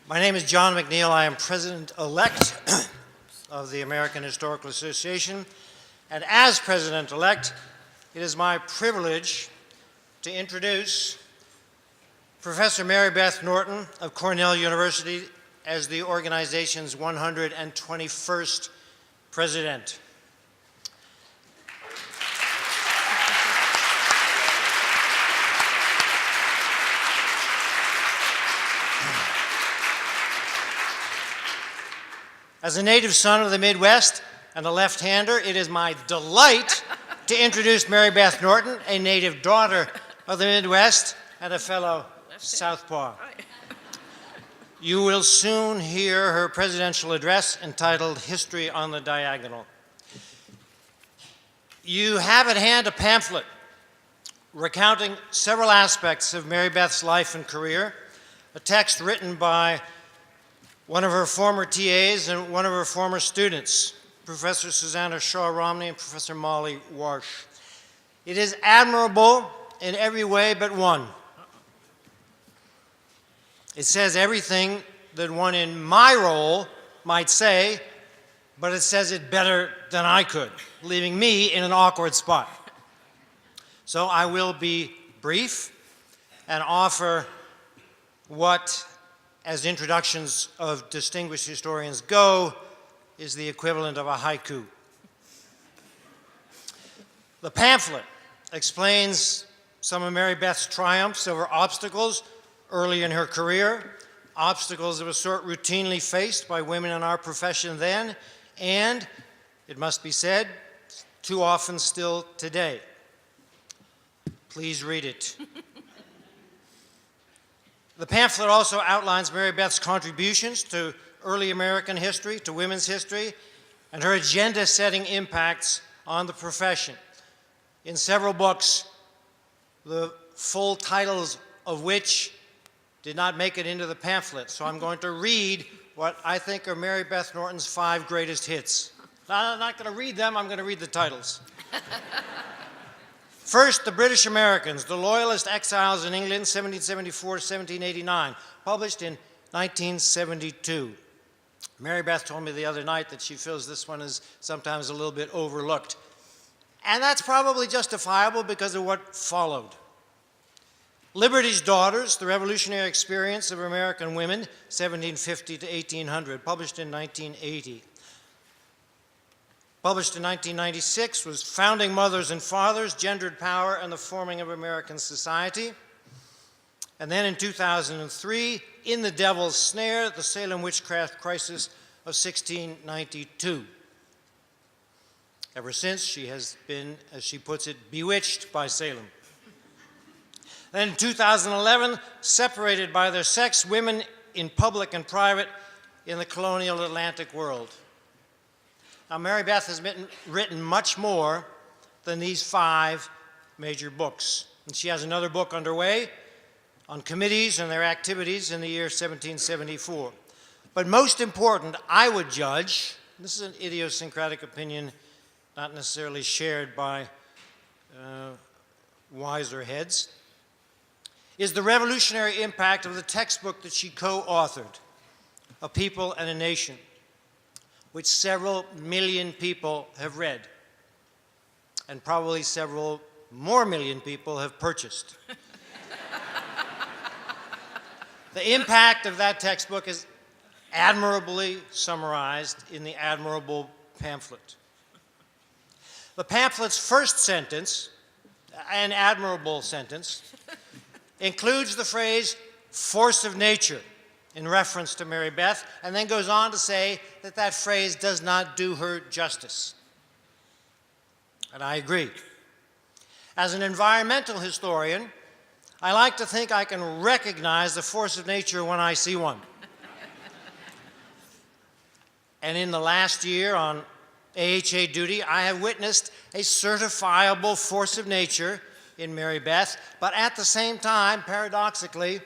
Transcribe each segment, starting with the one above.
My name is John McNeil. I am President-elect of the American Historical Association. And as President-elect, it is my privilege to introduce Professor Mary Beth Norton of Cornell University as the organization's 121st President. As a native son of the Midwest and a left-hander, it is my delight to introduce Mary Beth Norton, a native daughter of the Midwest and a fellow Southpaw. You will soon hear her presidential address entitled History on the Diagonal. You have at hand a pamphlet recounting several aspects of Mary Beth's life and career, a text written by one of her former TAs and one of her former students, Professor Susanna Shaw Romney and Professor Molly Warsh. It is admirable in every way but one. It says everything that one in my role might say, but it says it better than I could, leaving me in an awkward spot. So I will be brief and offer what, as introductions of distinguished historians go, is the equivalent of a haiku. The pamphlet explains some of Mary Beth's triumphs over obstacles early in her career, obstacles of a sort routinely faced by women in our profession then, and, it must be said, too often still today. Please read it. The pamphlet also outlines Mary Beth's contributions to early American history, to women's history, and her agenda-setting impacts on the profession. In several books, the full titles of which did not make it into the pamphlet, so I'm going to read what I think are Mary Beth Norton's 5 greatest hits. Now, I'm not going to read them, I'm going to read the titles. First, The British Americans, The Loyalist Exiles in England, 1774-1789, published in 1972. Mary Beth told me the other night that she feels this one is sometimes a little bit overlooked. And that's probably justifiable because of what followed. Liberty's Daughters, The Revolutionary Experience of American Women, 1750 to 1800, published in 1980. Published in 1996 was Founding Mothers and Fathers, Gendered Power and the Forming of American Society. And then in 2003, In the Devil's Snare, The Salem Witchcraft Crisis of 1692. Ever since, she has been, as she puts it, bewitched by Salem. Then in 2011, Separated by Their Sex, Women in Public and Private in the Colonial Atlantic World. Now, Mary Beth has written much more than these 5 major books. And she has another book underway on committees and their activities in the year 1774. But most important, I would judge, this is an idiosyncratic opinion not necessarily shared by wiser heads, is the revolutionary impact of the textbook that she co-authored, A People and a Nation, which several million people have read, and probably several more million people have purchased. The impact of that textbook is admirably summarized in the admirable pamphlet. The pamphlet's first sentence, an admirable sentence, includes the phrase, force of nature, in reference to Mary Beth, and then goes on to say that that phrase does not do her justice. And I agree. As an environmental historian, I like to think I can recognize the force of nature when I see one. And in the last year on AHA duty, I have witnessed a certifiable force of nature in Mary Beth, but at the same time, paradoxically,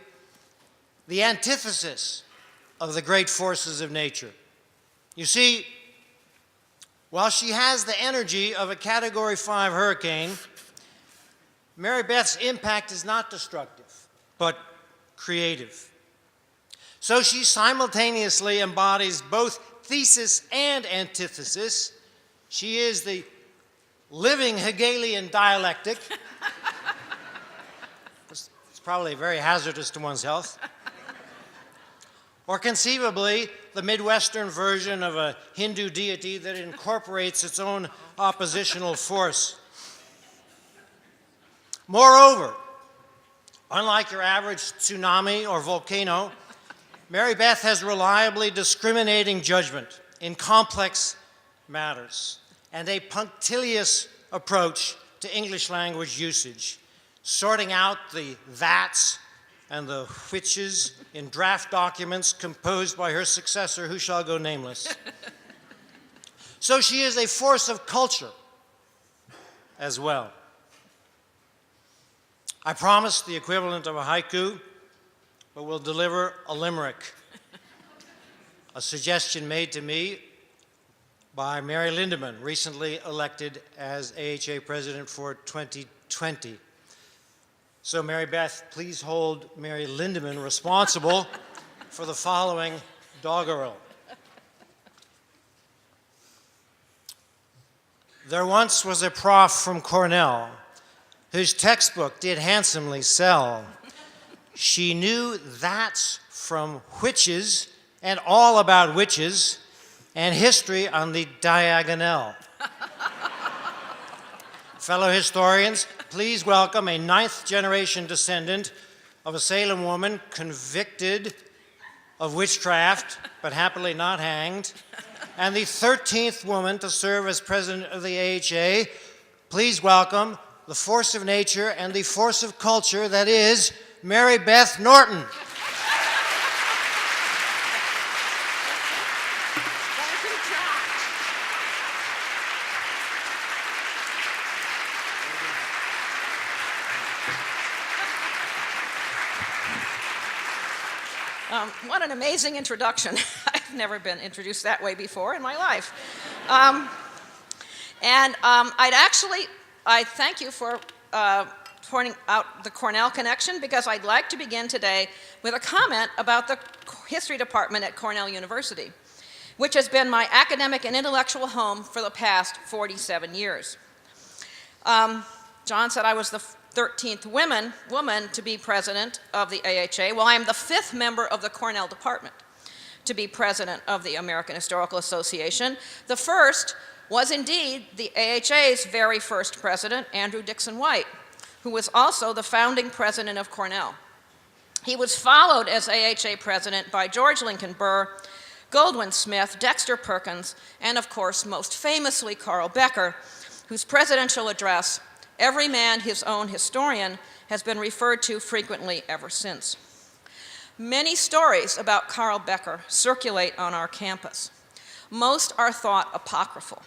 the antithesis of the great forces of nature. You see, while she has the energy of a Category 5 hurricane, Mary Beth's impact is not destructive, but creative. So she simultaneously embodies both thesis and antithesis. She is the living Hegelian dialectic. It's probably very hazardous to one's health. Or conceivably, the Midwestern version of a Hindu deity that incorporates its own oppositional force. Moreover, unlike your average tsunami or volcano, Mary Beth has reliably discriminating judgment in complex matters and a punctilious approach to English language usage, sorting out the that's and the whiches in draft documents composed by her successor, who shall go nameless. So she is a force of culture as well. I promised the equivalent of a haiku, but will deliver a limerick, a suggestion made to me by Mary Lindemann, recently elected as AHA president for 2020. So Mary Beth, please hold Mary Lindemann responsible for the following doggerel. There once was a prof from Cornell whose textbook did handsomely sell. She knew that's from witches and all about witches and history on the diagonal. Fellow historians, please welcome a 9th-generation descendant of a Salem woman convicted of witchcraft, but happily not hanged, and the 13th woman to serve as president of the AHA. Please welcome the force of nature and the force of culture that is Mary Beth Norton. What an amazing introduction. I've never been introduced that way before in my life. I thank you for pointing out the Cornell connection, because I'd like to begin today with a comment about the history department at Cornell University, which has been my academic and intellectual home for the past 47 years. John said I was the 13th woman to be president of the AHA. Well, I am the 5th member of the Cornell department to be president of the American Historical Association. The first was indeed the AHA's very first president, Andrew Dixon White, who was also the founding president of Cornell. He was followed as AHA president by George Lincoln Burr, Goldwin Smith, Dexter Perkins, and of course, most famously, Carl Becker, whose presidential address, "Every man his own historian," has been referred to frequently ever since. Many stories about Carl Becker circulate on our campus. Most are thought apocryphal,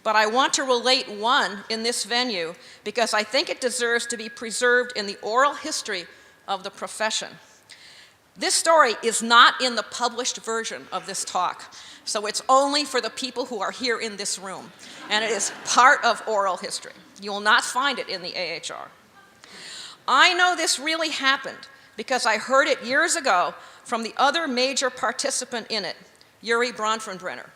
but I want to relate one in this venue because I think it deserves to be preserved in the oral history of the profession. This story is not in the published version of this talk, so it's only for the people who are here in this room, and it is part of oral history. You will not find it in the AHR. I know this really happened because I heard it years ago from the other major participant in it, Yuri Bronfenbrenner.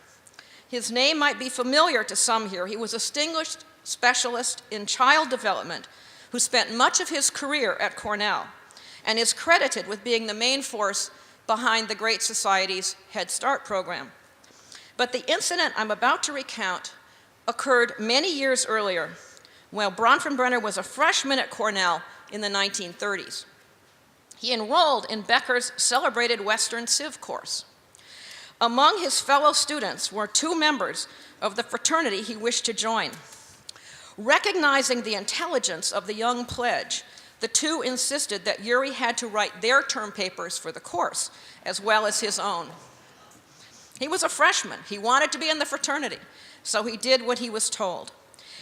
His name might be familiar to some here. He was a distinguished specialist in child development who spent much of his career at Cornell and is credited with being the main force behind the Great Society's Head Start program. But the incident I'm about to recount occurred many years earlier, while Bronfenbrenner was a freshman at Cornell in the 1930s. He enrolled in Becker's celebrated Western Civ course. Among his fellow students were 2 members of the fraternity he wished to join. Recognizing the intelligence of the young pledge, the 2 insisted that Yuri had to write their term papers for the course, as well as his own. He was a freshman. He wanted to be in the fraternity, so he did what he was told.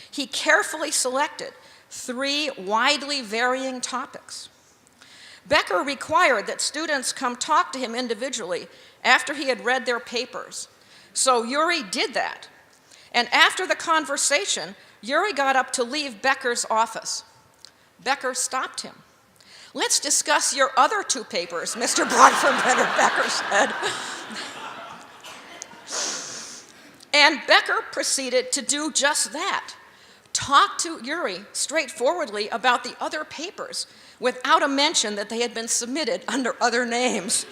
He carefully selected 3 widely varying topics. Becker required that students come talk to him individually after he had read their papers. So Yuri did that. And after the conversation, Yuri got up to leave Becker's office. Becker stopped him. "Let's discuss your other 2 papers," Mr. Bronfenbrenner Becker said. And Becker proceeded to do just that. Talk to Yuris straightforwardly about the other papers without a mention that they had been submitted under other names.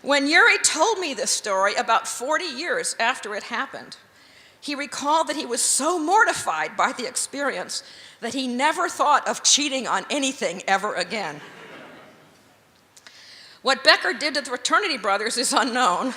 When Yuris told me this story about 40 years after it happened, he recalled that he was so mortified by the experience that he never thought of cheating on anything ever again. What Becker did to the fraternity brothers is unknown,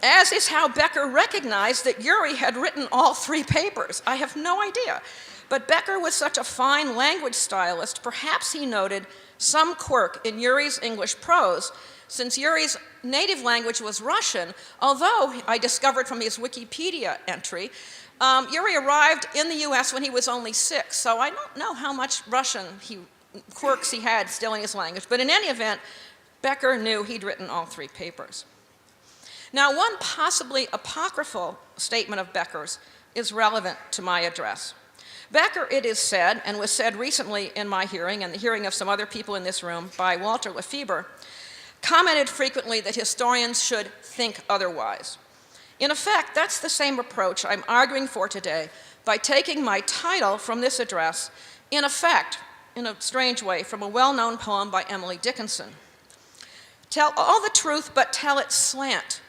as is how Becker recognized that Yuris had written all 3 papers. I have no idea. But Becker was such a fine language stylist, perhaps he noted some quirk in Yuris' English prose, since Yuris' native language was Russian, although I discovered from his Wikipedia entry, Yuris arrived in the US when he was only 6, so I don't know how much Russian quirks he had still in his language. But in any event, Becker knew he'd written all 3 papers. Now, one possibly apocryphal statement of Becker's is relevant to my address. Becker, it is said, and was said recently in my hearing and the hearing of some other people in this room by Walter Lefebvre, commented frequently that historians should think otherwise. In effect, that's the same approach I'm arguing for today by taking my title from this address, in effect, in a strange way, from a well-known poem by Emily Dickinson. "Tell all the truth, but tell it slant,"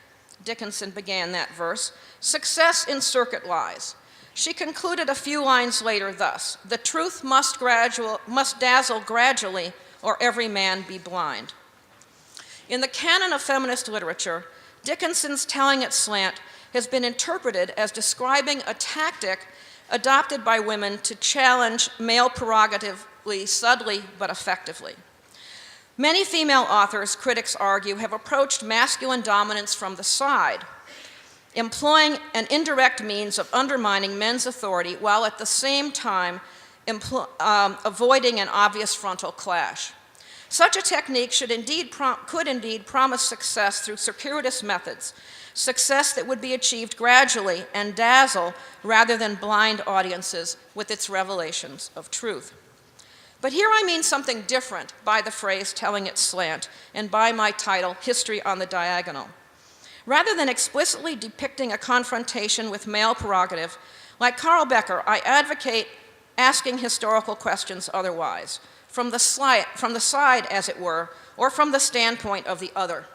Dickinson began that verse. "Success in circuit lies." She concluded a few lines later thus: "The truth must dazzle gradually, or every man be blind." In the canon of feminist literature, Dickinson's telling it slant has been interpreted as describing a tactic adopted by women to challenge male prerogatively, subtly, but effectively. Many female authors, critics argue, have approached masculine dominance from the side, employing an indirect means of undermining men's authority while at the same time avoiding an obvious frontal clash. Such a technique could indeed promise success through circuitous methods, success that would be achieved gradually and dazzle rather than blind audiences with its revelations of truth. But here I mean something different by the phrase "telling it slant" and by my title, "History on the Diagonal." Rather than explicitly depicting a confrontation with male prerogative, like Carl Becker, I advocate asking historical questions otherwise, from the side, as it were, or from the standpoint of the other.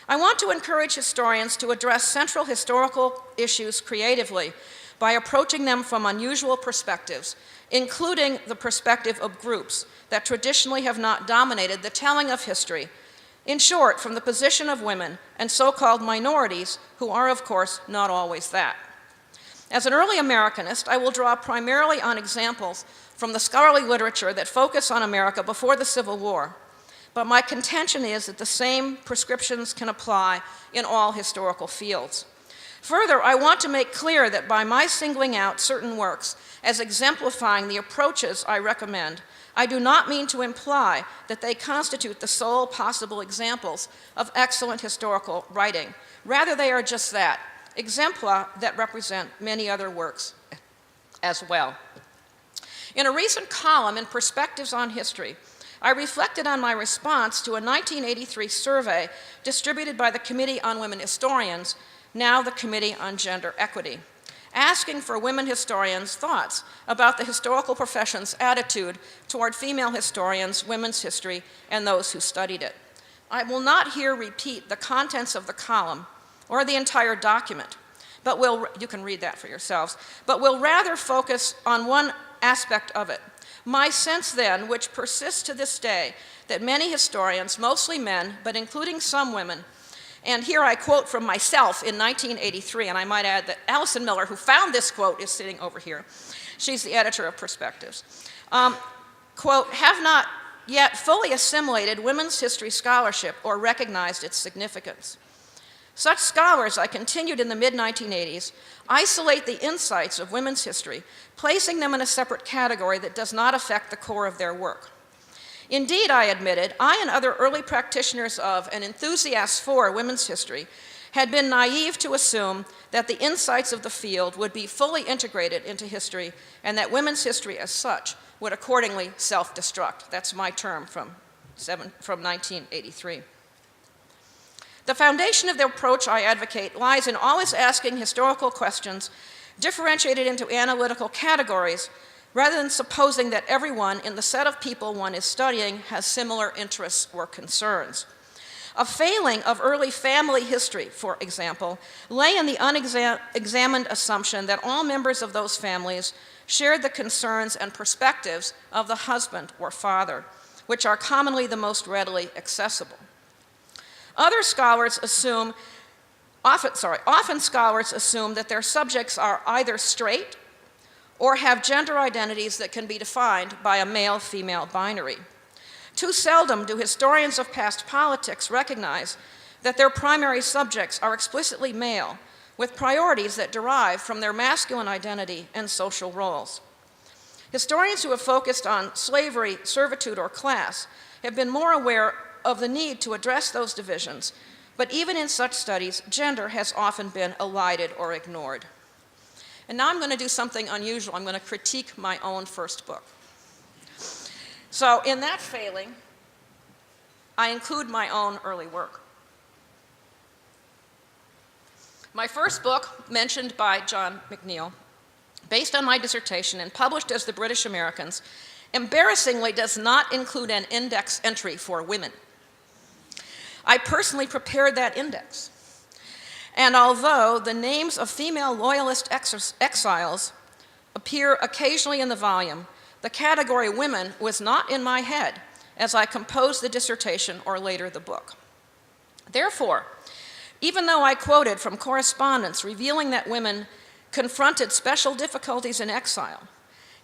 I want to encourage historians to address central historical issues creatively by approaching them from unusual perspectives, including the perspective of groups that traditionally have not dominated the telling of history. In short, from the position of women and so-called minorities, who are, of course, not always that. As an early Americanist, I will draw primarily on examples from the scholarly literature that focus on America before the Civil War, but my contention is that the same prescriptions can apply in all historical fields. Further, I want to make clear that by my singling out certain works as exemplifying the approaches I recommend, I do not mean to imply that they constitute the sole possible examples of excellent historical writing. Rather, they are just that, exempla that represent many other works as well. In a recent column in Perspectives on History, I reflected on my response to a 1983 survey distributed by the Committee on Women Historians, now the Committee on Gender Equity, asking for women historians' thoughts about the historical profession's attitude toward female historians, women's history, and those who studied it. I will not here repeat the contents of the column or the entire document, but you can read that for yourselves, but will rather focus on one aspect of it. My sense then, which persists to this day, that many historians, mostly men, but including some women, and here I quote from myself in 1983, and I might add that Allison Miller, who found this quote, is sitting over here. She's the editor of Perspectives. Quote, have not yet fully assimilated women's history scholarship or recognized its significance. Such scholars, I continued in the mid-1980s, isolate the insights of women's history, placing them in a separate category that does not affect the core of their work. Indeed, I admitted, I and other early practitioners of and enthusiasts for women's history had been naive to assume that the insights of the field would be fully integrated into history and that women's history as such would accordingly self-destruct. That's my term from 1983. The foundation of the approach I advocate lies in always asking historical questions differentiated into analytical categories rather than supposing that everyone in the set of people one is studying has similar interests or concerns. A failing of early family history, for example, lay in the unexamined assumption that all members of those families shared the concerns and perspectives of the husband or father, which are commonly the most readily accessible. Often scholars assume that their subjects are either straight or have gender identities that can be defined by a male-female binary. Too seldom do historians of past politics recognize that their primary subjects are explicitly male, with priorities that derive from their masculine identity and social roles. Historians who have focused on slavery, servitude, or class have been more aware of the need to address those divisions, but even in such studies, gender has often been elided or ignored. And now I'm going to do something unusual. I'm going to critique my own first book. So in that failing, I include my own early work. My first book, mentioned by John McNeill, based on my dissertation and published as The British Americans, embarrassingly does not include an index entry for women. I personally prepared that index. And although the names of female Loyalist exiles appear occasionally in the volume, the category women was not in my head as I composed the dissertation or later the book. Therefore, even though I quoted from correspondence revealing that women confronted special difficulties in exile,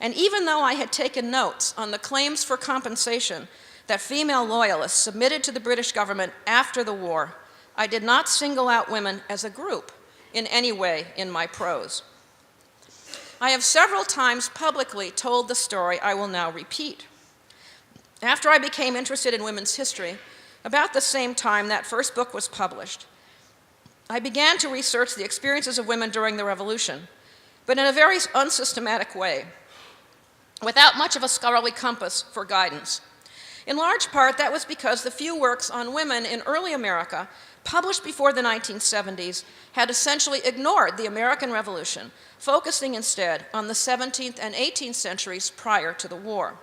and even though I had taken notes on the claims for compensation that female Loyalists submitted to the British government after the war, I did not single out women as a group in any way in my prose. I have several times publicly told the story I will now repeat. After I became interested in women's history, about the same time that first book was published, I began to research the experiences of women during the Revolution, but in a very unsystematic way, without much of a scholarly compass for guidance. In large part, that was because the few works on women in early America, published before the 1970s, had essentially ignored the American Revolution, focusing instead on the 17th and 18th centuries prior to the war.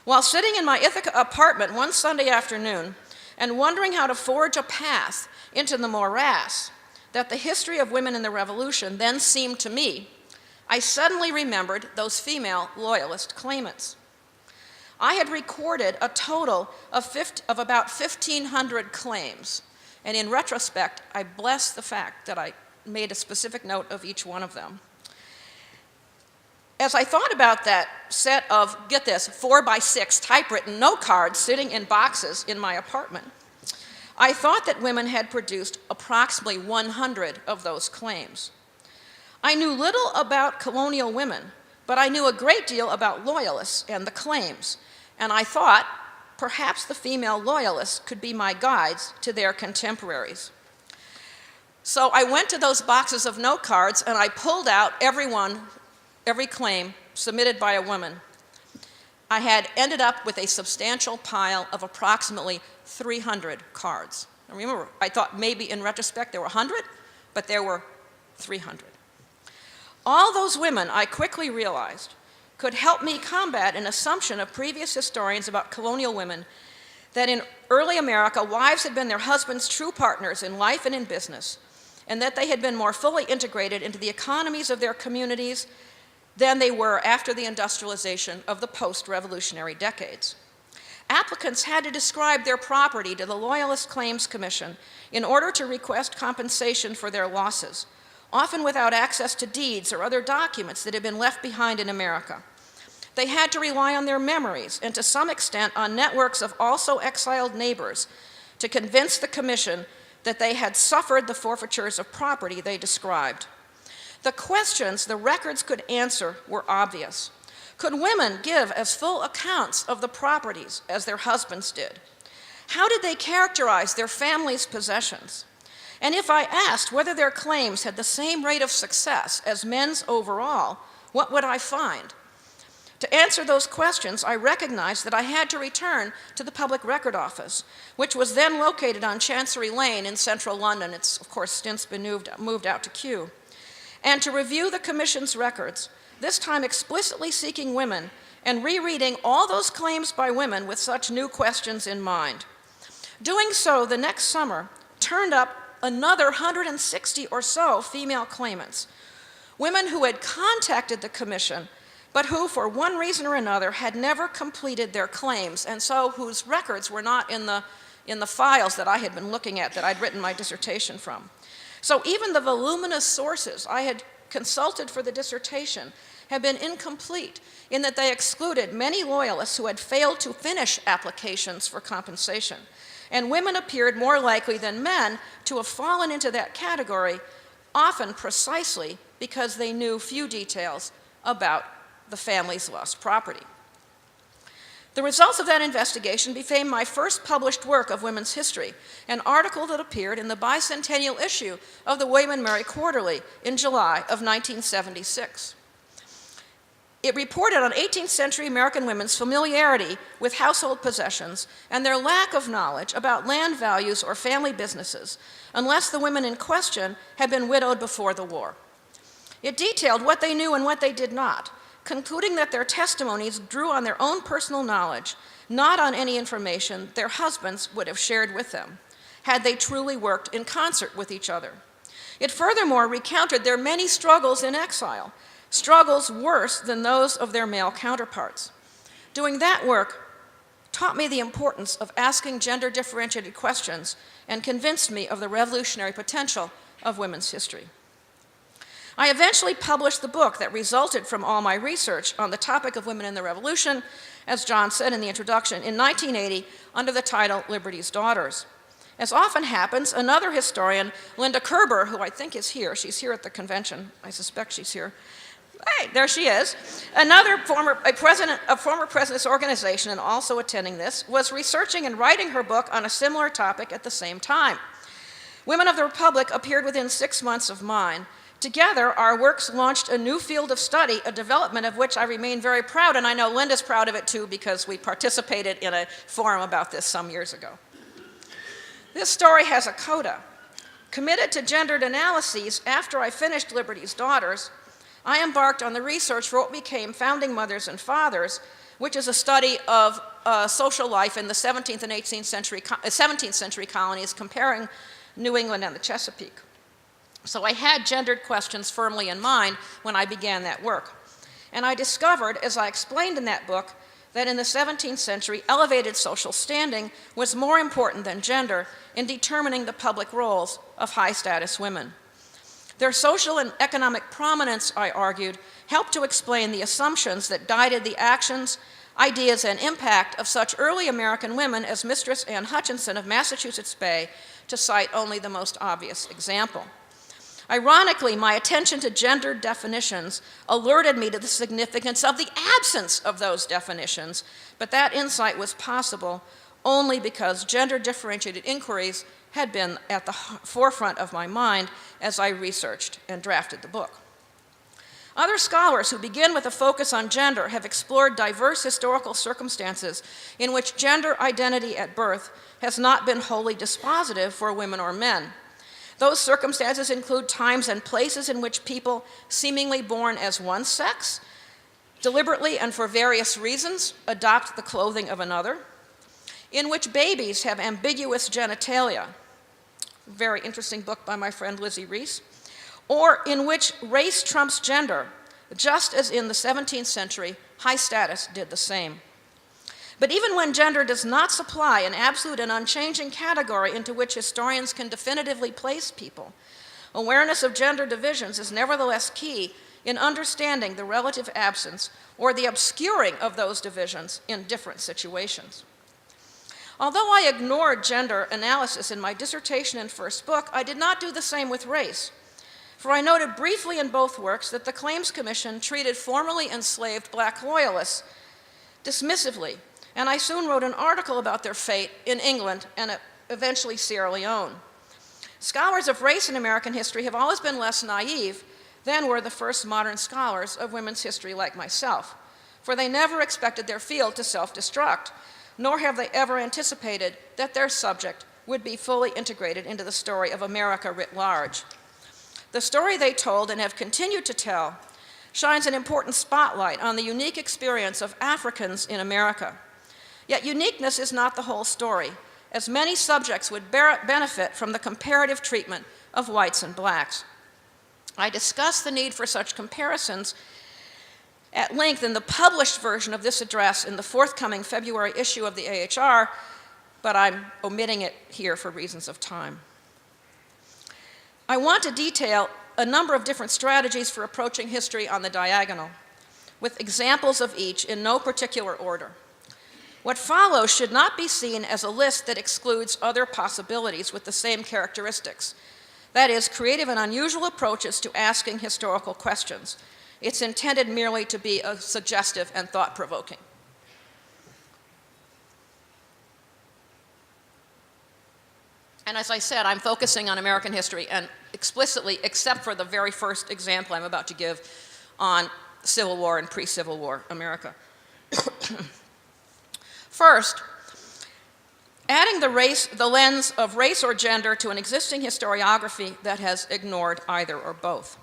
While sitting in my Ithaca apartment one Sunday afternoon and wondering how to forge a path into the morass that the history of women in the Revolution then seemed to me, I suddenly remembered those female Loyalist claimants. I had recorded a total of about 1,500 claims, and in retrospect, I bless the fact that I made a specific note of each one of them. As I thought about that set of, get this, 4x6 typewritten note cards sitting in boxes in my apartment, I thought that women had produced approximately 100 of those claims. I knew little about colonial women, but I knew a great deal about Loyalists and the claims, and I thought perhaps the female Loyalists could be my guides to their contemporaries. So I went to those boxes of note cards and I pulled out every claim submitted by a woman. I had ended up with a substantial pile of approximately 300 cards. Now remember, I thought maybe in retrospect there were 100, but there were 300. All those women, I quickly realized, could help me combat an assumption of previous historians about colonial women that in early America, wives had been their husbands' true partners in life and in business, and that they had been more fully integrated into the economies of their communities than they were after the industrialization of the post-revolutionary decades. Applicants had to describe their property to the Loyalist Claims Commission in order to request compensation for their losses, often without access to deeds or other documents that had been left behind in America. They had to rely on their memories and to some extent on networks of also exiled neighbors to convince the commission that they had suffered the forfeitures of property they described. The questions the records could answer were obvious. Could women give as full accounts of the properties as their husbands did? How did they characterize their family's possessions? And if I asked whether their claims had the same rate of success as men's overall, what would I find? To answer those questions, I recognized that I had to return to the Public Record Office, which was then located on Chancery Lane in central London. It's, of course, since been moved out to Kew. And to review the Commission's records, this time explicitly seeking women and rereading all those claims by women with such new questions in mind. Doing so the next summer turned up another 160 or so female claimants, women who had contacted the Commission, but who, for one reason or another, had never completed their claims, and so whose records were not in the files that I had been looking at, that I'd written my dissertation from. So even the voluminous sources I had consulted for the dissertation have been incomplete in that they excluded many Loyalists who had failed to finish applications for compensation. And women appeared more likely than men to have fallen into that category, often precisely because they knew few details about the family's lost property. The results of that investigation became my first published work of women's history, an article that appeared in the bicentennial issue of the William and Mary Quarterly in July of 1976. It reported on 18th century American women's familiarity with household possessions and their lack of knowledge about land values or family businesses, unless the women in question had been widowed before the war. It detailed what they knew and what they did not, concluding that their testimonies drew on their own personal knowledge, not on any information their husbands would have shared with them, had they truly worked in concert with each other. It furthermore recounted their many struggles in exile, struggles worse than those of their male counterparts. Doing that work taught me the importance of asking gender-differentiated questions and convinced me of the revolutionary potential of women's history. I eventually published the book that resulted from all my research on the topic of women in the Revolution, as John said in the introduction, in 1980 under the title Liberty's Daughters. As often happens, another historian, Linda Kerber, who I think is here, she's here at the convention, I suspect she's here. Hey, there she is. Another former president's organization, and also attending this, was researching and writing her book on a similar topic at the same time. Women of the Republic appeared within 6 months of mine. Together, our works launched a new field of study, a development of which I remain very proud, and I know Linda's proud of it too because we participated in a forum about this some years ago. This story has a coda. Committed to gendered analyses after I finished Liberty's Daughters, I embarked on the research for what became Founding Mothers and Fathers, which is a study of social life in the 17th and 17th century colonies, comparing New England and the Chesapeake. So I had gendered questions firmly in mind when I began that work. And I discovered, as I explained in that book, that in the 17th century, elevated social standing was more important than gender in determining the public roles of high-status women. Their social and economic prominence, I argued, helped to explain the assumptions that guided the actions, ideas, and impact of such early American women as Mistress Anne Hutchinson of Massachusetts Bay, to cite only the most obvious example. Ironically, my attention to gendered definitions alerted me to the significance of the absence of those definitions, but that insight was possible only because gender-differentiated inquiries had been at the forefront of my mind as I researched and drafted the book. Other scholars who begin with a focus on gender have explored diverse historical circumstances in which gender identity at birth has not been wholly dispositive for women or men. Those circumstances include times and places in which people seemingly born as one sex, deliberately and for various reasons, adopt the clothing of another, in which babies have ambiguous genitalia, very interesting book by my friend Lizzie Reese, or in which race trumps gender, just as in the 17th century, high status did the same. But even when gender does not supply an absolute and unchanging category into which historians can definitively place people, awareness of gender divisions is nevertheless key in understanding the relative absence or the obscuring of those divisions in different situations. Although I ignored gender analysis in my dissertation and first book, I did not do the same with race. For I noted briefly in both works that the Claims Commission treated formerly enslaved black Loyalists dismissively, and I soon wrote an article about their fate in England and eventually Sierra Leone. Scholars of race in American history have always been less naive than were the first modern scholars of women's history like myself, for they never expected their field to self-destruct, nor have they ever anticipated that their subject would be fully integrated into the story of America writ large. The story they told and have continued to tell shines an important spotlight on the unique experience of Africans in America. Yet uniqueness is not the whole story, as many subjects would benefit from the comparative treatment of whites and blacks. I discuss the need for such comparisons at length in the published version of this address in the forthcoming February issue of the AHR, but I'm omitting it here for reasons of time. I want to detail a number of different strategies for approaching history on the diagonal, with examples of each in no particular order. What follows should not be seen as a list that excludes other possibilities with the same characteristics. That is, creative and unusual approaches to asking historical questions. It's intended merely to be suggestive and thought-provoking. And as I said, I'm focusing on American history and explicitly, except for the very first example I'm about to give on Civil War and pre-Civil War America. First, adding the lens of race or gender to an existing historiography that has ignored either or both.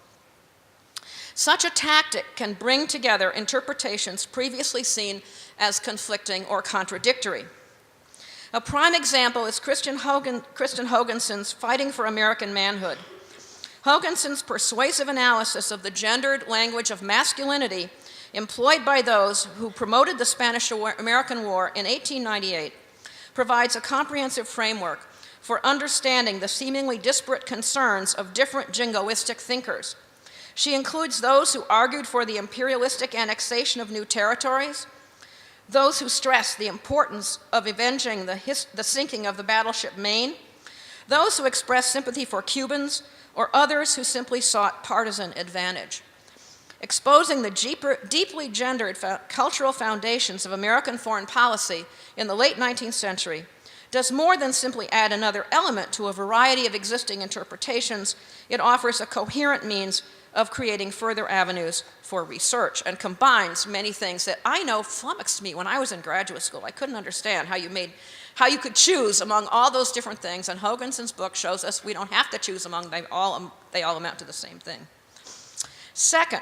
Such a tactic can bring together interpretations previously seen as conflicting or contradictory. A prime example is Kristen Hogenson's Fighting for American Manhood. Hogenson's persuasive analysis of the gendered language of masculinity employed by those who promoted the Spanish-American War in 1898 provides a comprehensive framework for understanding the seemingly disparate concerns of different jingoistic thinkers. She includes those who argued for the imperialistic annexation of new territories, those who stressed the importance of avenging the sinking of the battleship Maine, those who expressed sympathy for Cubans, or others who simply sought partisan advantage. Exposing the deeply gendered cultural foundations of American foreign policy in the late 19th century does more than simply add another element to a variety of existing interpretations. It offers a coherent means of creating further avenues for research and combines many things that I know flummoxed me when I was in graduate school. I couldn't understand how you could choose among all those different things, and Hogenson's book shows us we don't have to choose among them. They all amount to the same thing. Second,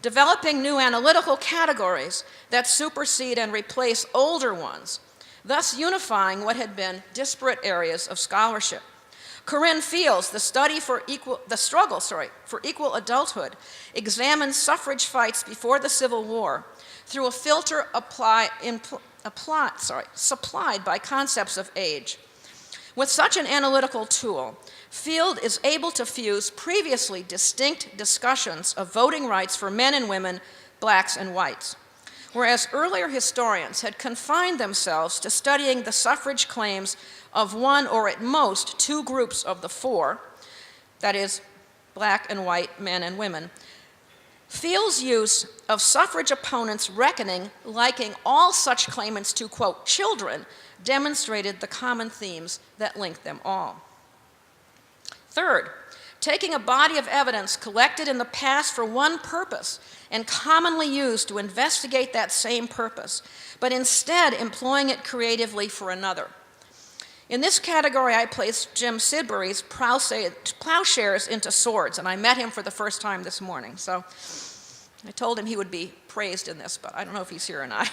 developing new analytical categories that supersede and replace older ones, thus unifying what had been disparate areas of scholarship. Corinne Fields, the struggle for equal adulthood, examines suffrage fights before the Civil War through a filter supplied by concepts of age. With such an analytical tool, Field is able to fuse previously distinct discussions of voting rights for men and women, blacks and whites. Whereas earlier historians had confined themselves to studying the suffrage claims of one or at most two groups of the four, that is, black and white men and women, Field's use of suffrage opponents' reckoning, liking all such claimants to, quote, children, demonstrated the common themes that linked them all. Third, taking a body of evidence collected in the past for one purpose and commonly used to investigate that same purpose, but instead employing it creatively for another. In this category, I placed Jim Sidbury's Plowshares into Swords, and I met him for the first time this morning, so I told him he would be praised in this, but I don't know if he's here or not.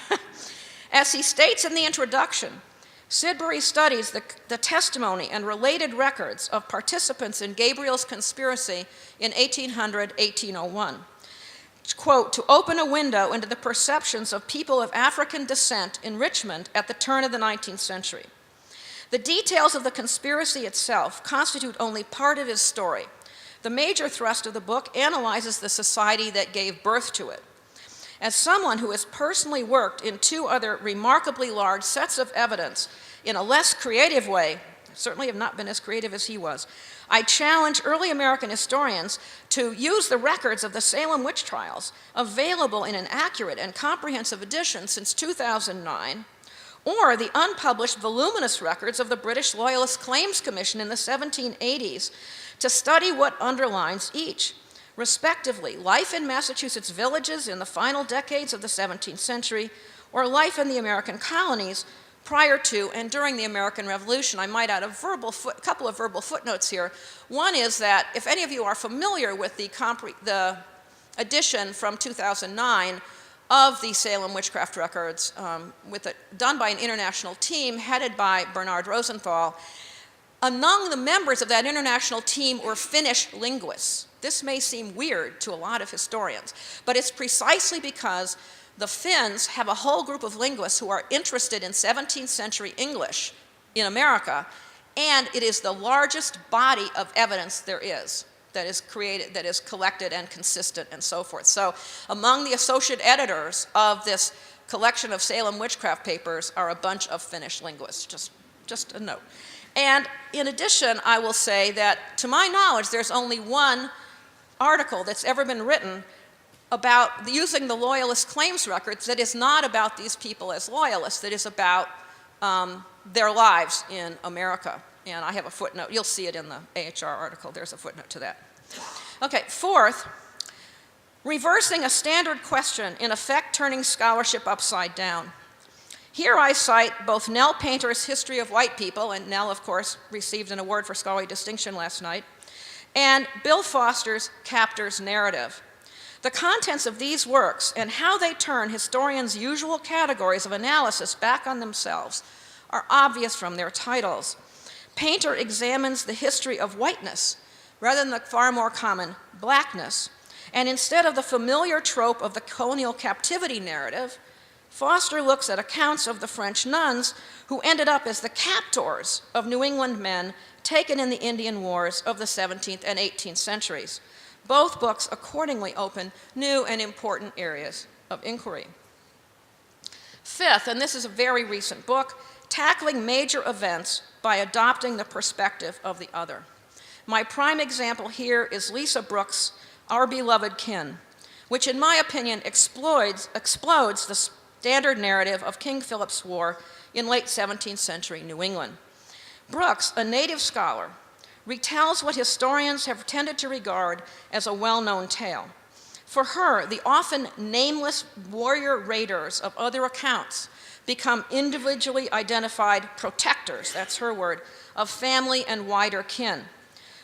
As he states in the introduction, Sidbury studies the testimony and related records of participants in Gabriel's conspiracy in 1800-1801. Quote, to open a window into the perceptions of people of African descent in Richmond at the turn of the 19th century. The details of the conspiracy itself constitute only part of his story. The major thrust of the book analyzes the society that gave birth to it. As someone who has personally worked in two other remarkably large sets of evidence in a less creative way, certainly have not been as creative as he was, I challenge early American historians to use the records of the Salem witch trials, available in an accurate and comprehensive edition since 2009, or the unpublished voluminous records of the British Loyalist Claims Commission in the 1780s to study what underlines each. Respectively, life in Massachusetts villages in the final decades of the 17th century, or life in the American colonies prior to and during the American Revolution. I might add a couple of verbal footnotes here. One is that if any of you are familiar with the edition from 2009 of the Salem witchcraft records, done by an international team headed by Bernard Rosenthal, among the members of that international team were Finnish linguists. This may seem weird to a lot of historians, but it's precisely because the Finns have a whole group of linguists who are interested in 17th century English in America, and it is the largest body of evidence there is that is created, that is collected and consistent and so forth. So among the associate editors of this collection of Salem witchcraft papers are a bunch of Finnish linguists, just a note. And in addition, I will say that to my knowledge, there's only one article that's ever been written about using the Loyalist claims records that is not about these people as Loyalists, that is about their lives in America. And I have a footnote. You'll see it in the AHR article. There's a footnote to that. Okay, fourth, reversing a standard question, in effect turning scholarship upside down. Here I cite both Nell Painter's History of White People, and Nell, of course, received an award for scholarly distinction last night, and Bill Foster's Captor's Narrative. The contents of these works and how they turn historians' usual categories of analysis back on themselves are obvious from their titles. Painter examines the history of whiteness rather than the far more common blackness, and instead of the familiar trope of the colonial captivity narrative, Foster looks at accounts of the French nuns who ended up as the captors of New England men taken in the Indian Wars of the 17th and 18th centuries. Both books accordingly open new and important areas of inquiry. Fifth, and this is a very recent book, Tackling Major Events by Adopting the Perspective of the Other. My prime example here is Lisa Brooks' Our Beloved Kin, which in my opinion explodes the standard narrative of King Philip's War in late 17th century New England. Brooks, a native scholar, retells what historians have tended to regard as a well-known tale. For her, the often nameless warrior raiders of other accounts become individually identified protectors, that's her word, of family and wider kin.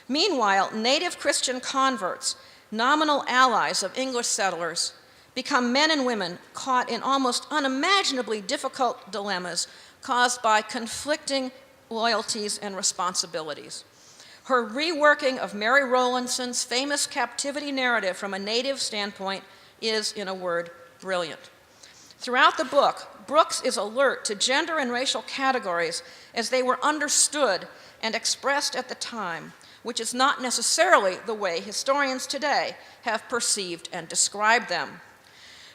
Meanwhile, native Christian converts, nominal allies of English settlers, become men and women caught in almost unimaginably difficult dilemmas caused by conflicting loyalties and responsibilities. Her reworking of Mary Rowlandson's famous captivity narrative from a native standpoint is, in a word, brilliant. Throughout the book, Brooks is alert to gender and racial categories as they were understood and expressed at the time, which is not necessarily the way historians today have perceived and described them.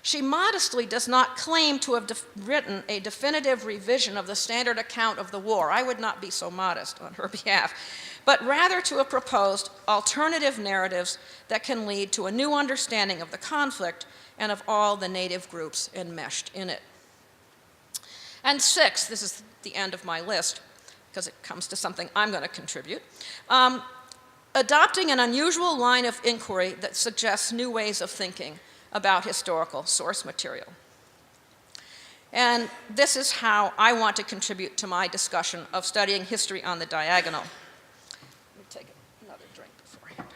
She modestly does not claim to have written a definitive revision of the standard account of the war. I would not be so modest on her behalf, but rather to have proposed alternative narratives that can lead to a new understanding of the conflict and of all the native groups enmeshed in it. And sixth, this is the end of my list, because it comes to something I'm going to contribute, adopting an unusual line of inquiry that suggests new ways of thinking about historical source material. And this is how I want to contribute to my discussion of studying history on the diagonal. Let me take another drink beforehand.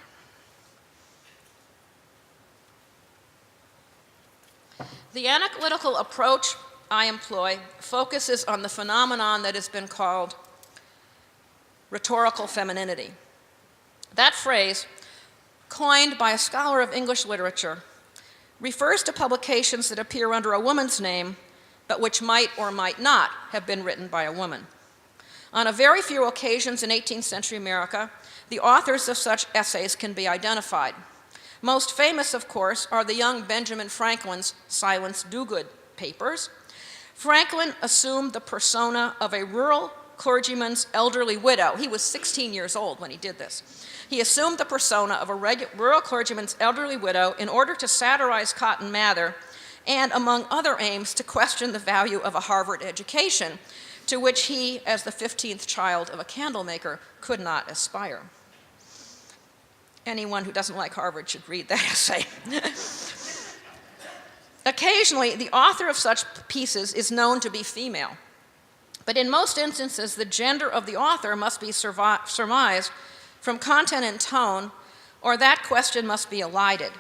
The analytical approach I employ focuses on the phenomenon that has been called rhetorical femininity. That phrase, coined by a scholar of English literature, refers to publications that appear under a woman's name, but which might or might not have been written by a woman. On a very few occasions in 18th century America, the authors of such essays can be identified. Most famous, of course, are the young Benjamin Franklin's Silence Dogood papers. Franklin assumed the persona of a rural clergyman's elderly widow. He was 16 years old when he did this. He assumed the persona of a rural clergyman's elderly widow in order to satirize Cotton Mather and among other aims, to question the value of a Harvard education, to which he, as the 15th child of a candlemaker, could not aspire. Anyone who doesn't like Harvard should read that essay. Occasionally, the author of such pieces is known to be female, but in most instances, the gender of the author must be surmised from content and tone, or that question must be elided.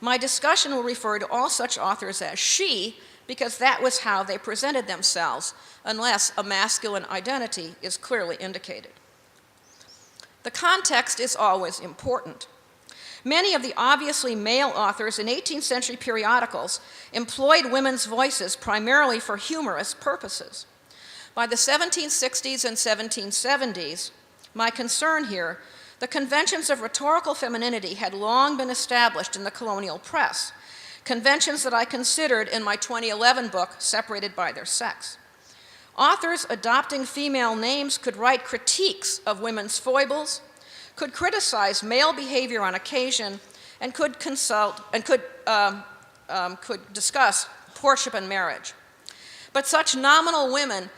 My discussion will refer to all such authors as she, because that was how they presented themselves, unless a masculine identity is clearly indicated. The context is always important. Many of the obviously male authors in 18th century periodicals employed women's voices primarily for humorous purposes. By the 1760s and 1770s, my concern here, the conventions of rhetorical femininity had long been established in the colonial press, conventions that I considered in my 2011 book, Separated by Their Sex. Authors adopting female names could write critiques of women's foibles, could criticize male behavior on occasion, and could discuss courtship and marriage. But such nominal women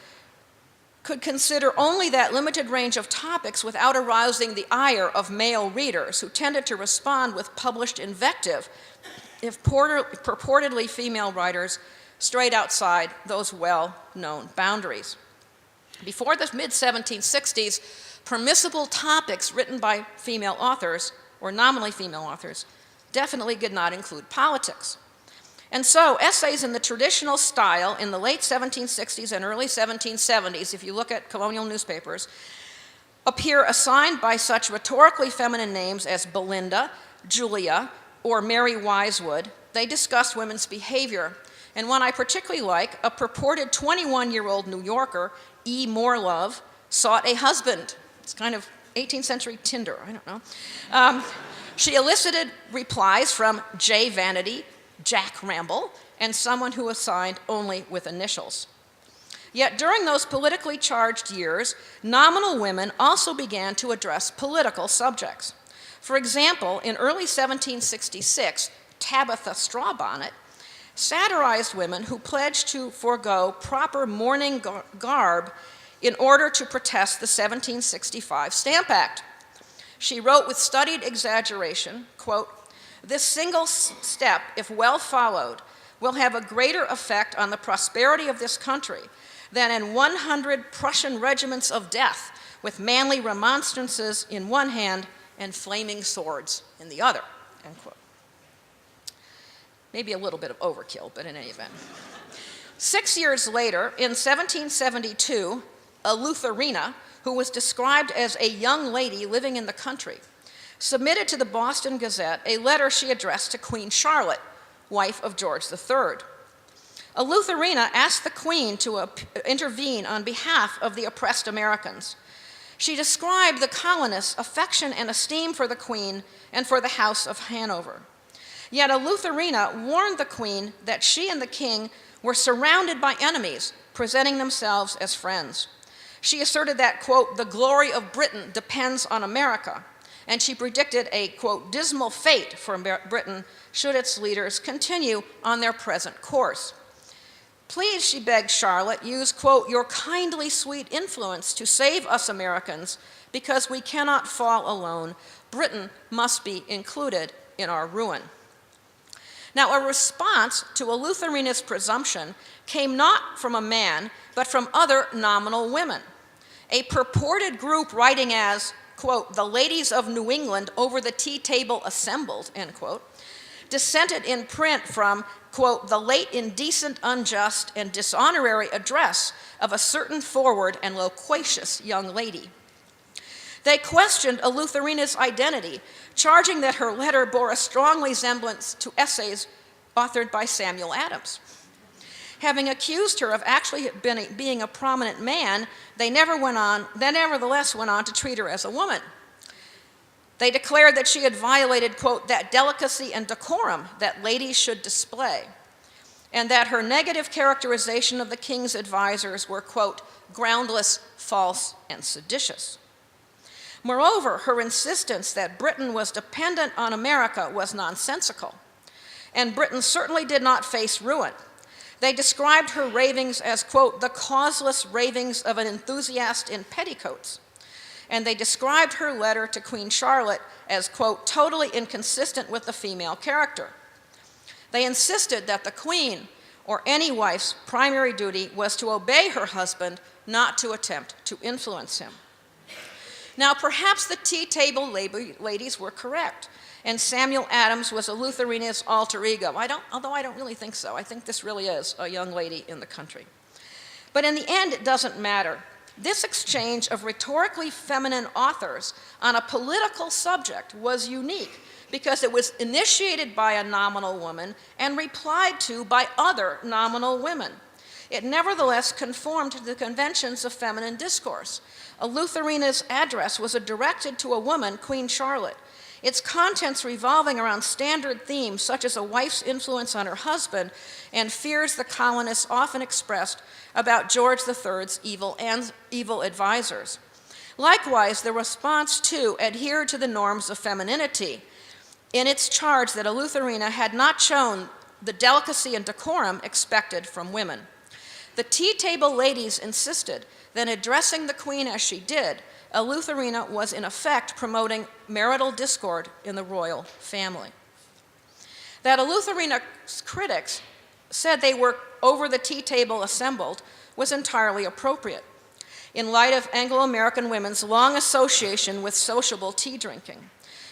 could consider only that limited range of topics without arousing the ire of male readers, who tended to respond with published invective if purportedly female writers strayed outside those well-known boundaries. Before the mid-1760s, permissible topics written by female authors, or nominally female authors, definitely did not include politics. And so essays in the traditional style in the late 1760s and early 1770s, if you look at colonial newspapers, appear assigned by such rhetorically feminine names as Belinda, Julia, or Mary Wisewood. They discuss women's behavior. And one I particularly like, a purported 21-year-old New Yorker, E. Morelove, sought a husband. It's kind of 18th century Tinder, I don't know. She elicited replies from J. Vanity, Jack Ramble, and someone who was signed only with initials. Yet during those politically charged years, nominal women also began to address political subjects. For example, in early 1766, Tabitha Strawbonnet satirized women who pledged to forego proper mourning garb in order to protest the 1765 Stamp Act. She wrote with studied exaggeration, quote, "This single step, if well followed, will have a greater effect on the prosperity of this country than in 100 Prussian regiments of death, with manly remonstrances in one hand and flaming swords in the other," end quote. Maybe a little bit of overkill, but in any event. 6 years later, in 1772, a Luthorena, who was described as a young lady living in the country, submitted to the Boston Gazette a letter she addressed to Queen Charlotte, wife of George III. A Luthorena asked the Queen to intervene on behalf of the oppressed Americans. She described the colonists' affection and esteem for the Queen and for the House of Hanover. Yet a Luthorena warned the Queen that she and the King were surrounded by enemies, presenting themselves as friends. She asserted that, quote, "the glory of Britain depends on America," and she predicted a, quote, "dismal fate for Britain should its leaders continue on their present course." "Please," she begged Charlotte, "use, quote, your kindly sweet influence to save us Americans, because we cannot fall alone. Britain must be included in our ruin." Now, a response to a Luthorena's presumption came not from a man, but from other nominal women. A purported group writing as, quote, "the ladies of New England over the tea table assembled," end quote, dissented in print from, quote, "the late indecent, unjust, and dishonorary address of a certain forward and loquacious young lady." They questioned a Luthorina's identity, charging that her letter bore a strong resemblance to essays authored by Samuel Adams. Having accused her of actually being a prominent man, they nevertheless went on to treat her as a woman. They declared that she had violated, quote, "that delicacy and decorum that ladies should display," and that her negative characterization of the King's advisors were, quote, "groundless, false, and seditious." Moreover, her insistence that Britain was dependent on America was nonsensical. And Britain certainly did not face ruin. They described her ravings as, quote, the causeless ravings of an enthusiast in petticoats. And they described her letter to Queen Charlotte as, quote, totally inconsistent with the female character. They insisted that the Queen, or any wife's primary duty, was to obey her husband, not to attempt to influence him. Now, perhaps the tea table ladies were correct, and Samuel Adams was a Lutherena's alter ego. Although I don't really think so. I think this really is a young lady in the country. But in the end, it doesn't matter. This exchange of rhetorically feminine authors on a political subject was unique because it was initiated by a nominal woman and replied to by other nominal women. It nevertheless conformed to the conventions of feminine discourse. A Lutherena's address was directed to a woman, Queen Charlotte, its contents revolving around standard themes such as a wife's influence on her husband and fears the colonists often expressed about George III's evil advisors. Likewise, the response too adhered to the norms of femininity in its charge that a Lutherena had not shown the delicacy and decorum expected from women. The tea table ladies insisted that addressing the Queen as she did, a Lutherena was in effect promoting marital discord in the royal family. That a Lutherena's critics said they were over the tea table assembled was entirely appropriate in light of Anglo-American women's long association with sociable tea drinking.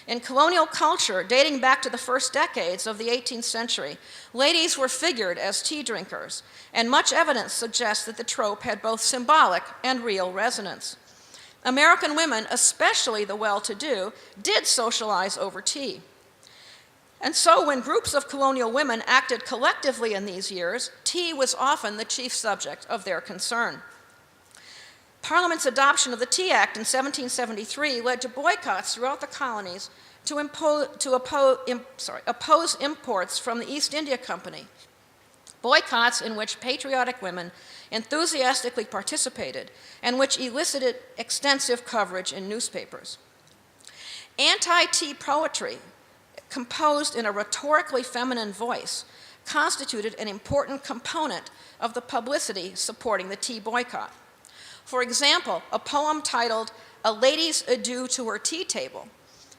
In colonial culture, dating back to the first decades of the 18th century, ladies were figured as tea drinkers, and much evidence suggests that the trope had both symbolic and real resonance. American women, especially the well-to-do, did socialize over tea. And so when groups of colonial women acted collectively in these years, tea was often the chief subject of their concern. Parliament's adoption of the Tea Act in 1773 led to boycotts throughout the colonies to oppose imports from the East India Company, boycotts in which patriotic women enthusiastically participated and which elicited extensive coverage in newspapers. Anti-tea poetry, composed in a rhetorically feminine voice, constituted an important component of the publicity supporting the tea boycott. For example, a poem titled A Lady's Adieu to Her Tea Table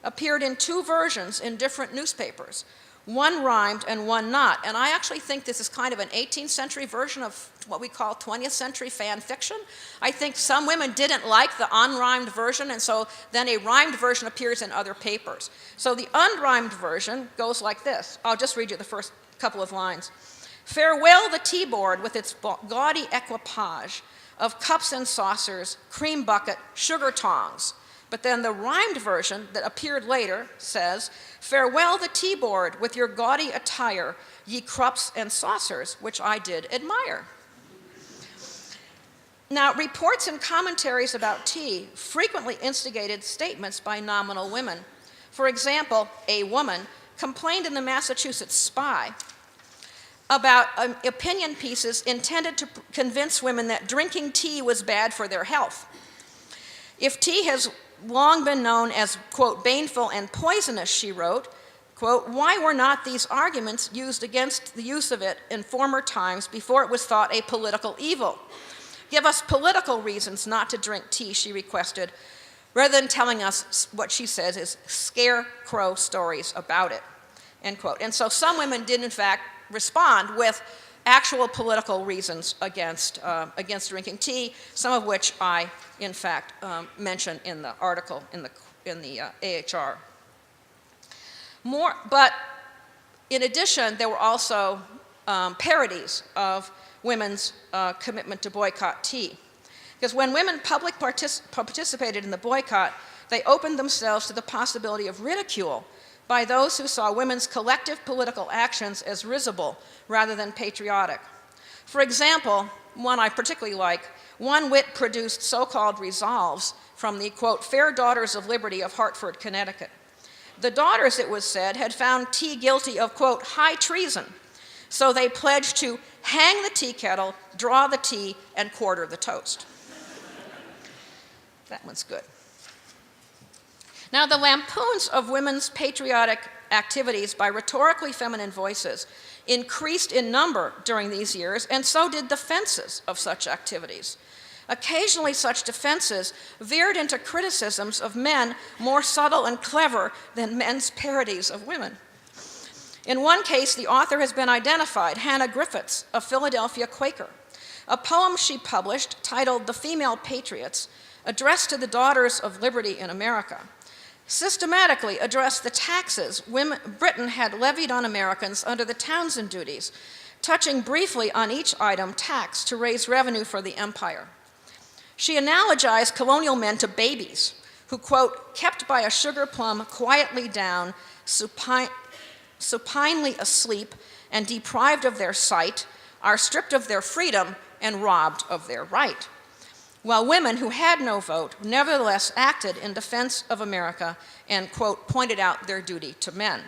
appeared in two versions in different newspapers. One rhymed and one not, and I actually think this is kind of an 18th century version of what we call 20th century fan fiction. I think some women didn't like the unrhymed version, and so then a rhymed version appears in other papers. So the unrhymed version goes like this. I'll just read you the first couple of lines. Farewell the tea board with its gaudy equipage of cups and saucers, cream bucket, sugar tongs. But then the rhymed version that appeared later says, farewell the tea board with your gaudy attire, ye cups and saucers, which I did admire. Now, reports and commentaries about tea frequently instigated statements by nominal women. For example, a woman complained in the Massachusetts Spy about opinion pieces intended to convince women that drinking tea was bad for their health. If tea has long been known as, quote, baneful and poisonous, she wrote, quote, why were not these arguments used against the use of it in former times before it was thought a political evil? Give us political reasons not to drink tea, she requested, rather than telling us what she says is scarecrow stories about it, end quote. And so some women did, in fact, respond with actual political reasons against drinking tea, some of which I, in fact, mention in the article in the AHR. But in addition, there were also parodies of women's commitment to boycott tea. Because when women participated in the boycott, they opened themselves to the possibility of ridicule by those who saw women's collective political actions as risible rather than patriotic. For example, one I particularly like, one wit produced so-called resolves from the, quote, Fair Daughters of Liberty of Hartford, Connecticut. The daughters, it was said, had found tea guilty of, quote, high treason, so they pledged to hang the tea kettle, draw the tea, and quarter the toast. That one's good. Now, the lampoons of women's patriotic activities by rhetorically feminine voices increased in number during these years, and so did defenses of such activities. Occasionally, such defenses veered into criticisms of men more subtle and clever than men's parodies of women. In one case, the author has been identified, Hannah Griffiths, a Philadelphia Quaker. A poem she published, titled The Female Patriots, addressed to the daughters of liberty in America, systematically addressed the taxes Britain had levied on Americans under the Townshend duties, touching briefly on each item taxed to raise revenue for the empire. She analogized colonial men to babies who, quote, kept by a sugar plum quietly down, supinely asleep and deprived of their sight, are stripped of their freedom and robbed of their right, while women who had no vote nevertheless acted in defense of America and, quote, pointed out their duty to men.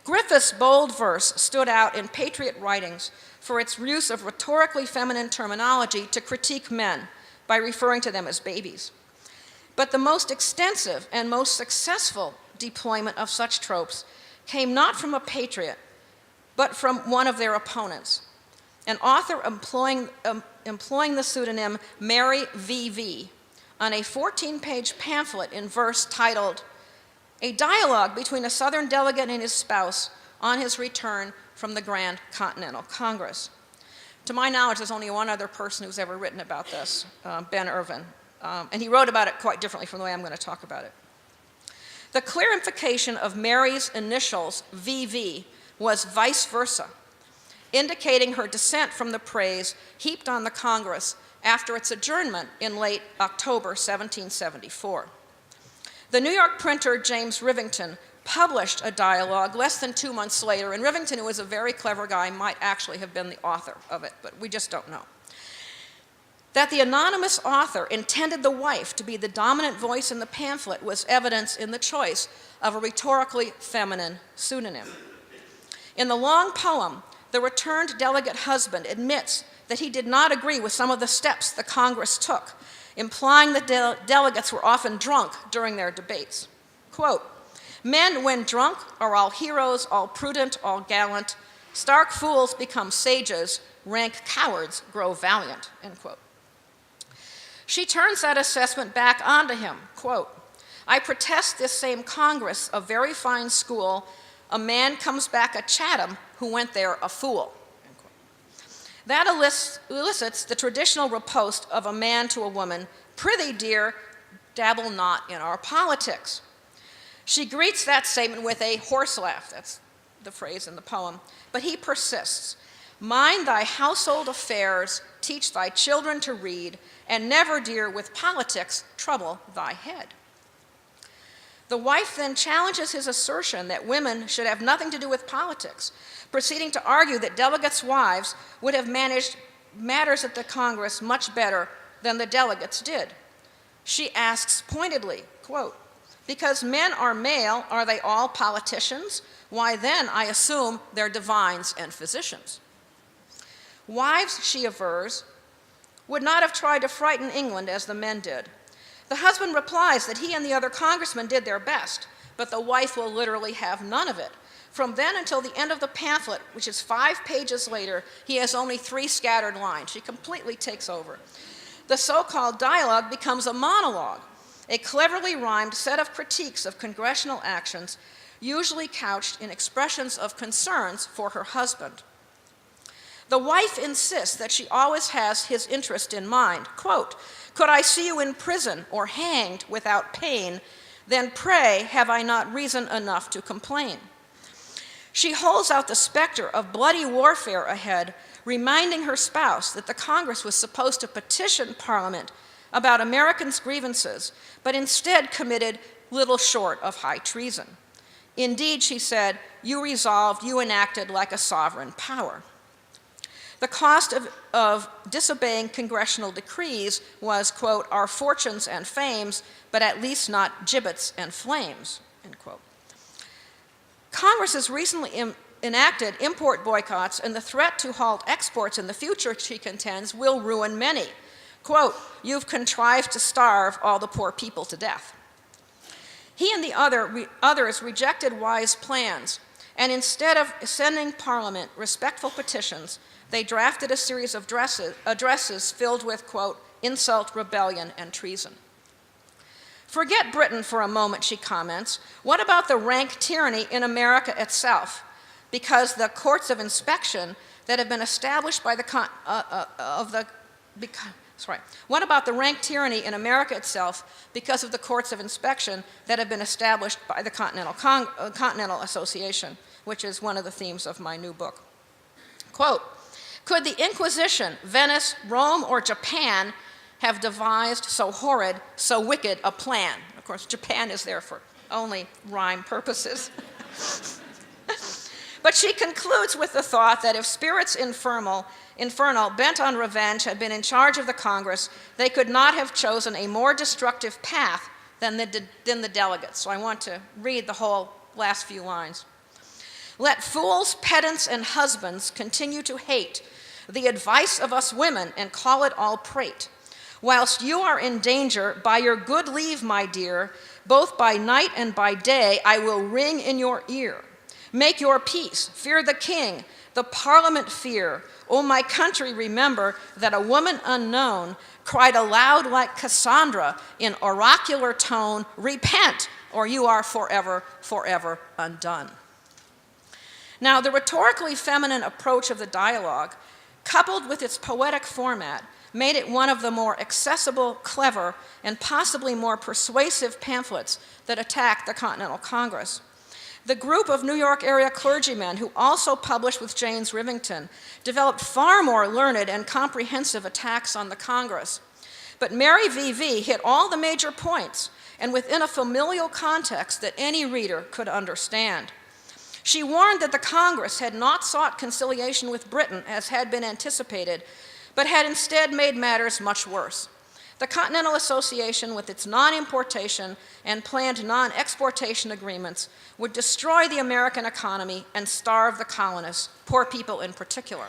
Griffith's bold verse stood out in patriot writings for its use of rhetorically feminine terminology to critique men by referring to them as babies. But the most extensive and most successful deployment of such tropes came not from a patriot, but from one of their opponents, an author employing the pseudonym Mary V.V. on a 14-page pamphlet in verse titled, A Dialogue Between a Southern Delegate and His Spouse on His Return from the Grand Continental Congress. To my knowledge, there's only one other person who's ever written about this, Ben Irvin, and he wrote about it quite differently from the way I'm going to talk about it. The clarification of Mary's initials, VV, was vice versa, indicating her dissent from the praise heaped on the Congress after its adjournment in late October 1774. The New York printer James Rivington published a dialogue less than 2 months later, and Rivington, who was a very clever guy, might actually have been the author of it, but we just don't know. That the anonymous author intended the wife to be the dominant voice in the pamphlet was evidence in the choice of a rhetorically feminine pseudonym. In the long poem, the returned delegate husband admits that he did not agree with some of the steps the Congress took, implying that delegates were often drunk during their debates. Quote, men when drunk are all heroes, all prudent, all gallant. Stark fools become sages, rank cowards grow valiant, end quote. She turns that assessment back onto him, quote, I protest this same Congress, a very fine school, a man comes back a Chatham who went there a fool. That elicits the traditional riposte of a man to a woman, prithee, dear, dabble not in our politics. She greets that statement with a horse laugh, that's the phrase in the poem, but he persists. Mind thy household affairs, teach thy children to read, and never, dear, with politics trouble thy head. The wife then challenges his assertion that women should have nothing to do with politics, proceeding to argue that delegates' wives would have managed matters at the Congress much better than the delegates did. She asks pointedly, quote, because men are male, are they all politicians? Why then, I assume they're divines and physicians. Wives, she avers, would not have tried to frighten England as the men did. The husband replies that he and the other congressmen did their best, but the wife will literally have none of it. From then until the end of the pamphlet, which is 5 pages later, he has only 3 scattered lines. She completely takes over. The so-called dialogue becomes a monologue, a cleverly rhymed set of critiques of congressional actions, usually couched in expressions of concerns for her husband. The wife insists that she always has his interest in mind. Quote, could I see you in prison or hanged without pain, then pray have I not reason enough to complain. She holds out the specter of bloody warfare ahead, reminding her spouse that the Congress was supposed to petition Parliament about Americans' grievances, but instead committed little short of high treason. Indeed, she said, you resolved, you enacted like a sovereign power. The cost of disobeying congressional decrees was, quote, our fortunes and fames, but at least not gibbets and flames, end quote. Congress has recently enacted import boycotts, and the threat to halt exports in the future, she contends, will ruin many. Quote, you've contrived to starve all the poor people to death. He and the others rejected wise plans, and instead of sending Parliament respectful petitions, they drafted a series of addresses filled with, quote, insult, rebellion, and treason. Forget Britain for a moment, she comments. What about the rank tyranny in America itself? Because the courts of inspection that have been established by what about the rank tyranny in America itself because of the courts of inspection that have been established by the Continental Association, which is one of the themes of my new book? Quote, could the Inquisition, Venice, Rome, or Japan have devised so horrid, so wicked a plan? Of course, Japan is there for only rhyme purposes. But she concludes with the thought that if spirits infernal, bent on revenge, had been in charge of the Congress, they could not have chosen a more destructive path than the delegates. So I want to read the whole last few lines. Let fools, pedants, and husbands continue to hate the advice of us women and call it all prate. Whilst you are in danger, by your good leave, my dear, both by night and by day, I will ring in your ear. Make your peace, fear the king, the parliament fear. O my country, remember that a woman unknown cried aloud like Cassandra in oracular tone, repent, or you are forever, forever undone. Now, the rhetorically feminine approach of the dialogue, coupled with its poetic format, made it one of the more accessible, clever, and possibly more persuasive pamphlets that attacked the Continental Congress. The group of New York area clergymen who also published with James Rivington developed far more learned and comprehensive attacks on the Congress. But Mary V.V. hit all the major points, and within a familial context that any reader could understand. She warned that the Congress had not sought conciliation with Britain as had been anticipated, but had instead made matters much worse. The Continental Association, with its non-importation and planned non-exportation agreements, would destroy the American economy and starve the colonists, poor people in particular.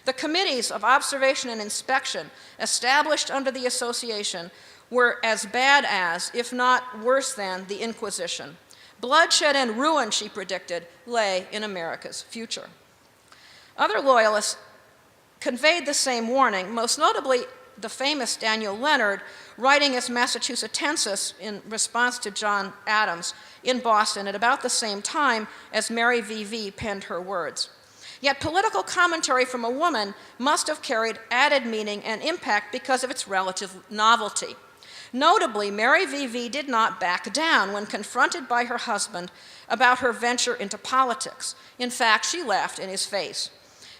The committees of observation and inspection established under the association were as bad as, if not worse than, the Inquisition. Bloodshed and ruin, she predicted, lay in America's future. Other loyalists conveyed the same warning, most notably the famous Daniel Leonard, writing as Massachusettensis in response to John Adams in Boston at about the same time as Mary V.V. penned her words. Yet political commentary from a woman must have carried added meaning and impact because of its relative novelty. Notably, Mary V.V. did not back down when confronted by her husband about her venture into politics. In fact, she laughed in his face.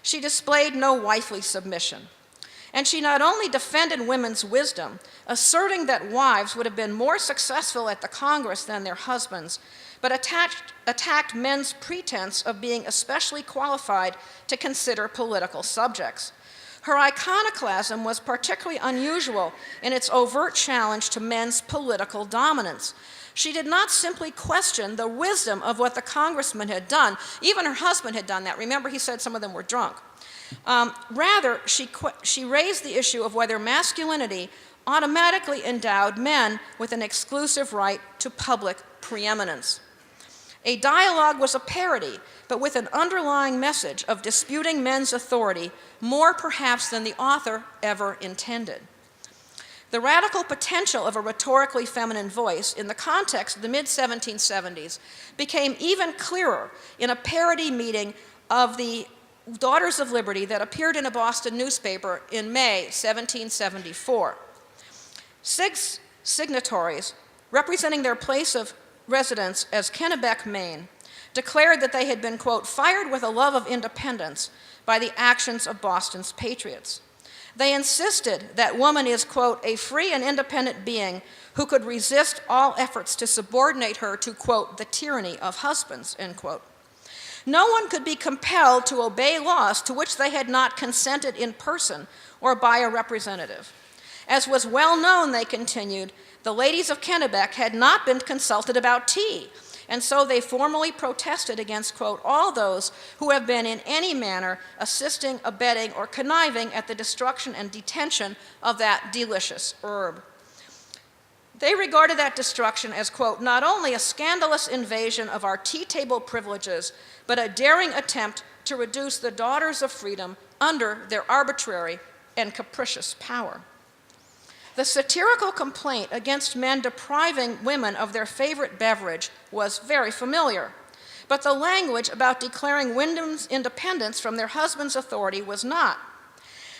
She displayed no wifely submission. And she not only defended women's wisdom, asserting that wives would have been more successful at the Congress than their husbands, but attacked men's pretense of being especially qualified to consider political subjects. Her iconoclasm was particularly unusual in its overt challenge to men's political dominance. She did not simply question the wisdom of what the congressman had done. Even her husband had done that. Remember, he said some of them were drunk. Rather, she raised the issue of whether masculinity automatically endowed men with an exclusive right to public preeminence. A dialogue was a parody, but with an underlying message of disputing men's authority, more perhaps than the author ever intended. The radical potential of a rhetorically feminine voice in the context of the mid-1770s became even clearer in a parody meeting of the Daughters of Liberty that appeared in a Boston newspaper in May 1774. 6 signatories, representing their place of residence as Kennebec, Maine, declared that they had been, quote, fired with a love of independence by the actions of Boston's patriots. They insisted that woman is, quote, a free and independent being who could resist all efforts to subordinate her to, quote, the tyranny of husbands, end quote. No one could be compelled to obey laws to which they had not consented in person or by a representative. As was well known, they continued, the ladies of Kennebec had not been consulted about tea, and so they formally protested against, quote, all those who have been in any manner assisting, abetting, or conniving at the destruction and detention of that delicious herb. They regarded that destruction as, quote, not only a scandalous invasion of our tea table privileges, but a daring attempt to reduce the daughters of freedom under their arbitrary and capricious power. The satirical complaint against men depriving women of their favorite beverage was very familiar, but the language about declaring women's independence from their husband's authority was not.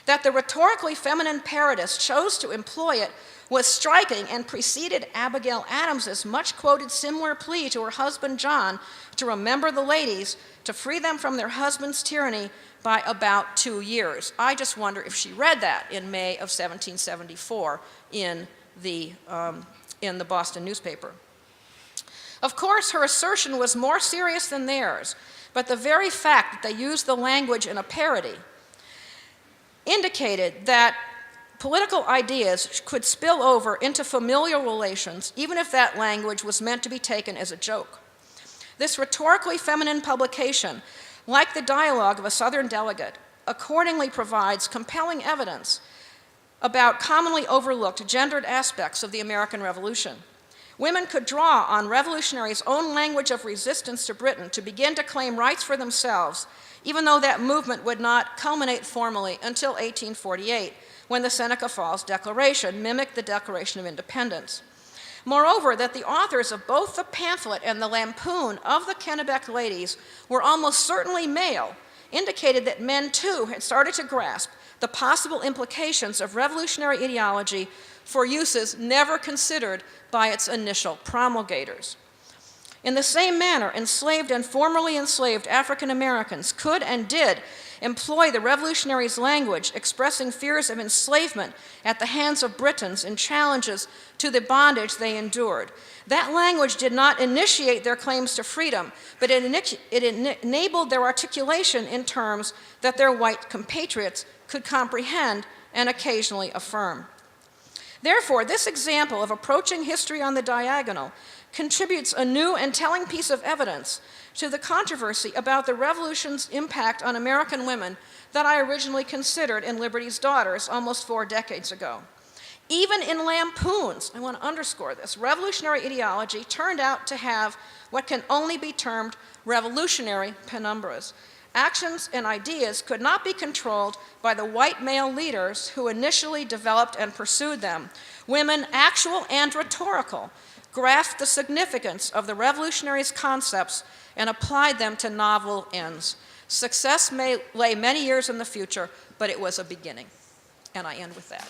That the rhetorically feminine parodist chose to employ it was striking and preceded Abigail Adams's much-quoted similar plea to her husband John to remember the ladies, to free them from their husband's tyranny by about 2 years. I just wonder if she read that in May of 1774 in the Boston newspaper. Of course, her assertion was more serious than theirs, but the very fact that they used the language in a parody indicated that political ideas could spill over into familial relations, even if that language was meant to be taken as a joke. This rhetorically feminine publication, like the dialogue of a Southern delegate, accordingly provides compelling evidence about commonly overlooked gendered aspects of the American Revolution. Women could draw on revolutionaries' own language of resistance to Britain to begin to claim rights for themselves, even though that movement would not culminate formally until 1848, when the Seneca Falls Declaration mimicked the Declaration of Independence. Moreover, that the authors of both the pamphlet and the lampoon of the Kennebec ladies were almost certainly male indicated that men too had started to grasp the possible implications of revolutionary ideology for uses never considered by its initial promulgators. In the same manner, enslaved and formerly enslaved African Americans could and did employ the revolutionaries' language expressing fears of enslavement at the hands of Britons and challenges to the bondage they endured. That language did not initiate their claims to freedom, but it enabled their articulation in terms that their white compatriots could comprehend and occasionally affirm. Therefore, this example of approaching history on the diagonal contributes a new and telling piece of evidence to the controversy about the Revolution's impact on American women that I originally considered in Liberty's Daughters almost 4 decades ago. Even in lampoons, I want to underscore this, revolutionary ideology turned out to have what can only be termed revolutionary penumbras. Actions and ideas could not be controlled by the white male leaders who initially developed and pursued them. Women, actual and rhetorical, grasped the significance of the revolutionaries' concepts and applied them to novel ends. Success may lay many years in the future, but it was a beginning. And I end with that.